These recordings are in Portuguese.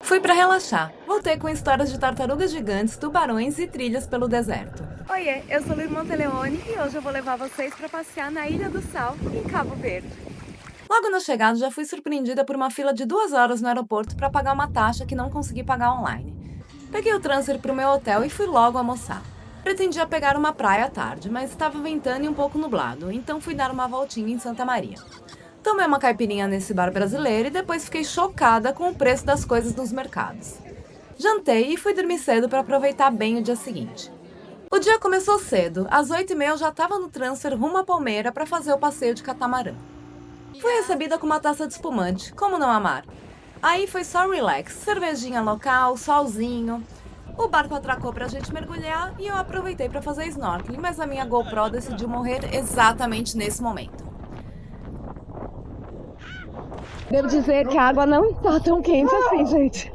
Fui pra relaxar. Voltei com histórias de tartarugas gigantes, tubarões e trilhas pelo deserto. Oiê, eu sou Lirmã Teleone e hoje eu vou levar vocês para passear na Ilha do Sal, em Cabo Verde. Logo na chegada, já fui surpreendida por uma fila de 2 horas no aeroporto para pagar uma taxa que não consegui pagar online. Peguei o transfer para o meu hotel e fui logo almoçar. Pretendia pegar uma praia à tarde, mas estava ventando e um pouco nublado, então fui dar uma voltinha em Santa Maria. Tomei uma caipirinha nesse bar brasileiro e depois fiquei chocada com o preço das coisas nos mercados. Jantei e fui dormir cedo para aproveitar bem o dia seguinte. O dia começou cedo, às 8h30 eu já estava no transfer rumo à Palmeira para fazer o passeio de catamarã. Fui recebida com uma taça de espumante, como não amar? Aí foi só relax, cervejinha local, solzinho. O barco atracou pra gente mergulhar e eu aproveitei para fazer snorkeling, mas a minha GoPro decidiu morrer exatamente nesse momento. Devo dizer que a água não está tão quente assim, gente.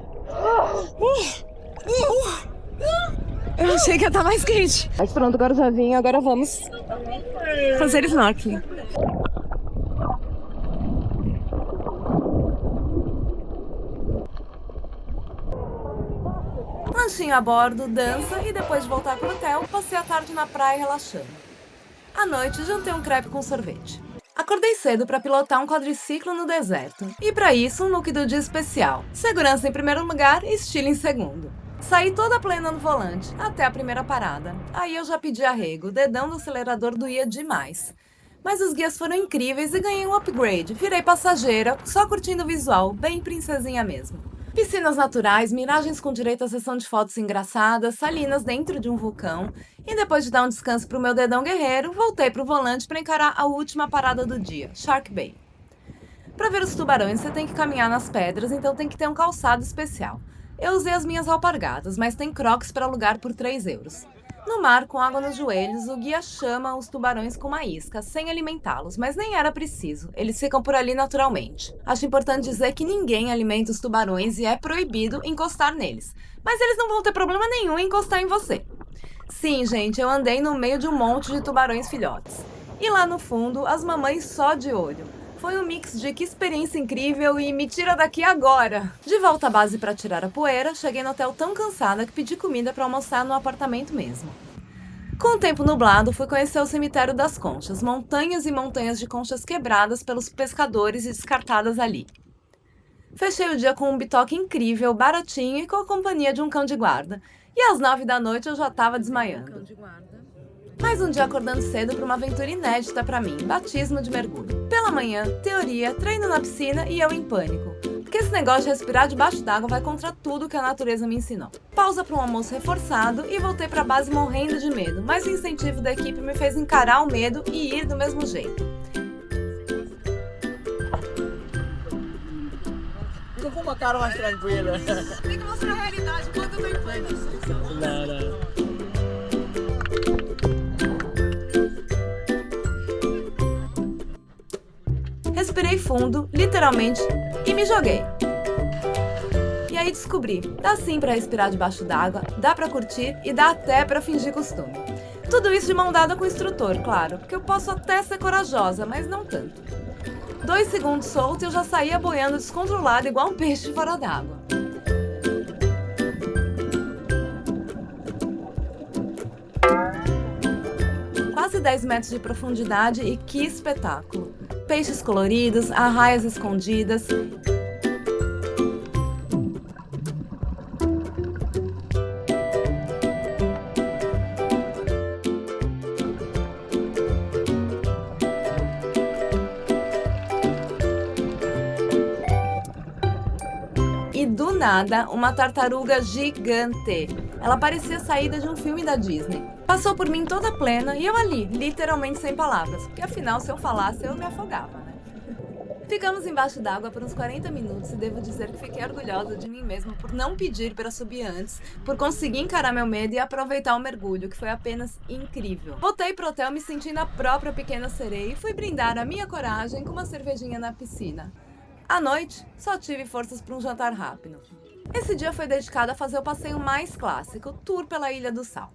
Eu achei que ia estar mais quente. Mas pronto, agora já vim, agora vamos fazer snorkeling. Lanchinho a bordo, dança e depois de voltar pro hotel, passei a tarde na praia relaxando. À noite, jantei um crepe com sorvete. Acordei cedo para pilotar um quadriciclo no deserto. E para isso, um look do dia especial. Segurança em primeiro lugar e estilo em segundo. Saí toda plena no volante, até a primeira parada. Aí eu já pedi arrego, o dedão do acelerador doía demais. Mas os guias foram incríveis e ganhei um upgrade. Virei passageira, só curtindo o visual, bem princesinha mesmo. Piscinas naturais, miragens com direito à sessão de fotos engraçadas, salinas dentro de um vulcão. E depois de dar um descanso pro meu dedão guerreiro, voltei pro volante para encarar a última parada do dia, Shark Bay. Para ver os tubarões, você tem que caminhar nas pedras, então tem que ter um calçado especial. Eu usei as minhas alpargatas, mas tem crocs para alugar por 3 euros. No mar, com água nos joelhos, o guia chama os tubarões com uma isca, sem alimentá-los, mas nem era preciso, eles ficam por ali naturalmente. Acho importante dizer que ninguém alimenta os tubarões e é proibido encostar neles. Mas eles não vão ter problema nenhum em encostar em você. Sim, gente, eu andei no meio de um monte de tubarões filhotes. E lá no fundo, as mamães só de olho. Foi um mix de que experiência incrível e me tira daqui agora. De volta à base para tirar a poeira, cheguei no hotel tão cansada que pedi comida para almoçar no apartamento mesmo. Com o tempo nublado, fui conhecer o cemitério das conchas, montanhas e montanhas de conchas quebradas pelos pescadores e descartadas ali. Fechei o dia com um bitoque incrível, baratinho e com a companhia de um cão de guarda. E às 9 da noite eu já estava desmaiando. Mais um dia acordando cedo para uma aventura inédita para mim, batismo de mergulho. Pela manhã, teoria, treino na piscina e eu em pânico. Porque esse negócio de respirar debaixo d'água vai contra tudo que a natureza me ensinou. Pausa para um almoço reforçado e voltei para a base morrendo de medo, mas o incentivo da equipe me fez encarar o medo e ir do mesmo jeito. Tô com uma cara mais tranquila. Tem que mostrar a realidade, quando eu tô em pânico. Não. Respirei fundo, literalmente, e me joguei. E aí descobri, dá sim pra respirar debaixo d'água, dá pra curtir e dá até pra fingir costume. Tudo isso de mão dada com o instrutor, claro, porque eu posso até ser corajosa, mas não tanto. 2 segundos solto e eu já saía boiando descontrolada igual um peixe fora d'água. Quase 10 metros de profundidade e que espetáculo! Peixes coloridos, arraias escondidas. E do nada, uma tartaruga gigante. Ela parecia saída de um filme da Disney. Passou por mim toda plena e eu ali, literalmente sem palavras, porque afinal, se eu falasse, eu me afogava, né? Ficamos embaixo d'água por uns 40 minutos e devo dizer que fiquei orgulhosa de mim mesma por não pedir para subir antes, por conseguir encarar meu medo e aproveitar o mergulho, que foi apenas incrível. Voltei pro hotel me sentindo a própria pequena sereia e fui brindar a minha coragem com uma cervejinha na piscina. À noite, só tive forças para um jantar rápido. Esse dia foi dedicado a fazer o passeio mais clássico, o tour pela Ilha do Sal.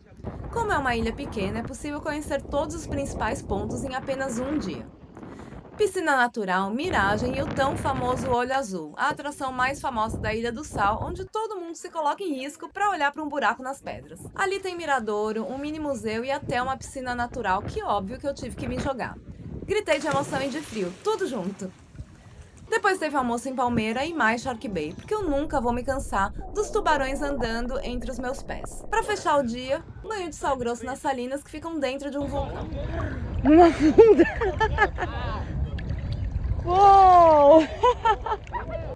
Como é uma ilha pequena, é possível conhecer todos os principais pontos em apenas um dia. Piscina natural, miragem e o tão famoso Olho Azul, a atração mais famosa da Ilha do Sal, onde todo mundo se coloca em risco para olhar para um buraco nas pedras. Ali tem miradouro, um mini museu e até uma piscina natural, que óbvio que eu tive que me jogar. Gritei de emoção e de frio, tudo junto. Depois teve almoço em Palmeira e mais Shark Bay, porque eu nunca vou me cansar dos tubarões andando entre os meus pés. Para fechar o dia, banho de sal grosso nas salinas que ficam dentro de um vulcão. Numa funda. Uou!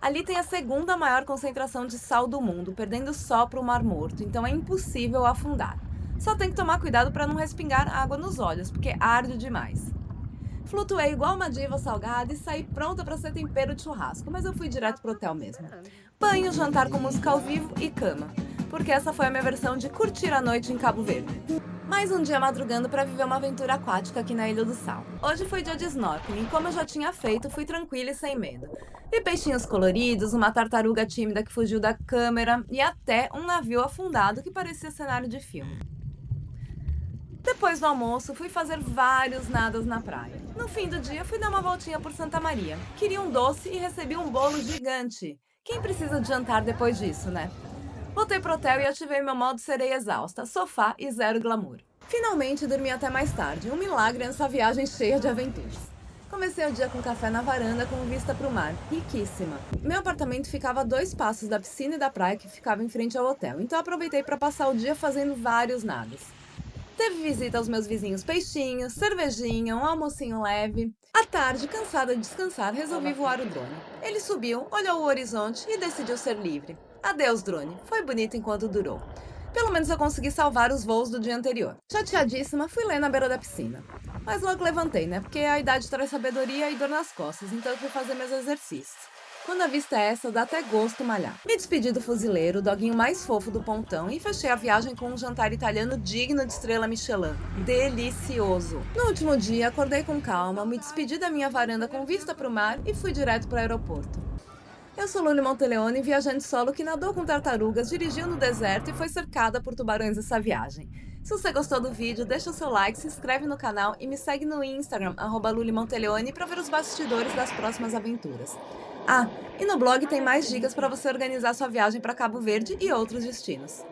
Ali tem a segunda maior concentração de sal do mundo, perdendo só para o Mar Morto, então é impossível afundar. Só tem que tomar cuidado para não respingar água nos olhos, porque arde demais. Flutuei igual uma diva salgada e saí pronta para ser tempero de churrasco, mas eu fui direto pro hotel mesmo. Banho, jantar com música ao vivo e cama, porque essa foi a minha versão de curtir a noite em Cabo Verde. Mais um dia madrugando para viver uma aventura aquática aqui na Ilha do Sal. Hoje foi dia de snorkeling e, como eu já tinha feito, fui tranquila e sem medo. Vi peixinhos coloridos, uma tartaruga tímida que fugiu da câmera e até um navio afundado que parecia cenário de filme. Depois do almoço, fui fazer vários nadas na praia. No fim do dia, fui dar uma voltinha por Santa Maria. Queria um doce e recebi um bolo gigante. Quem precisa de jantar depois disso, né? Voltei pro hotel e ativei meu modo sereia exausta, sofá e zero glamour. Finalmente dormi até mais tarde, um milagre nessa viagem cheia de aventuras. Comecei o dia com café na varanda com vista para o mar, riquíssima. Meu apartamento ficava a 2 passos da piscina e da praia que ficava em frente ao hotel, então aproveitei para passar o dia fazendo vários nadas. Teve visita aos meus vizinhos peixinhos, cervejinha, um almocinho leve. À tarde, cansada de descansar, resolvi voar o drone. Ele subiu, olhou o horizonte e decidiu ser livre. Adeus, drone. Foi bonito enquanto durou. Pelo menos eu consegui salvar os voos do dia anterior. Chateadíssima, fui ler na beira da piscina. Mas logo levantei, né? Porque a idade traz sabedoria e dor nas costas, então eu fui fazer meus exercícios. Quando a vista é essa, dá até gosto malhar. Me despedi do fuzileiro, o doguinho mais fofo do pontão, e fechei a viagem com um jantar italiano digno de estrela Michelin. Delicioso! No último dia, acordei com calma, me despedi da minha varanda com vista para o mar e fui direto para o aeroporto. Eu sou Luli Monteleone, viajante solo que nadou com tartarugas, dirigiu no deserto e foi cercada por tubarões essa viagem. Se você gostou do vídeo, deixa o seu like, se inscreve no canal e me segue no Instagram, @LuliMonteleone, para ver os bastidores das próximas aventuras. Ah, e no blog tem mais dicas para você organizar sua viagem para Cabo Verde e outros destinos.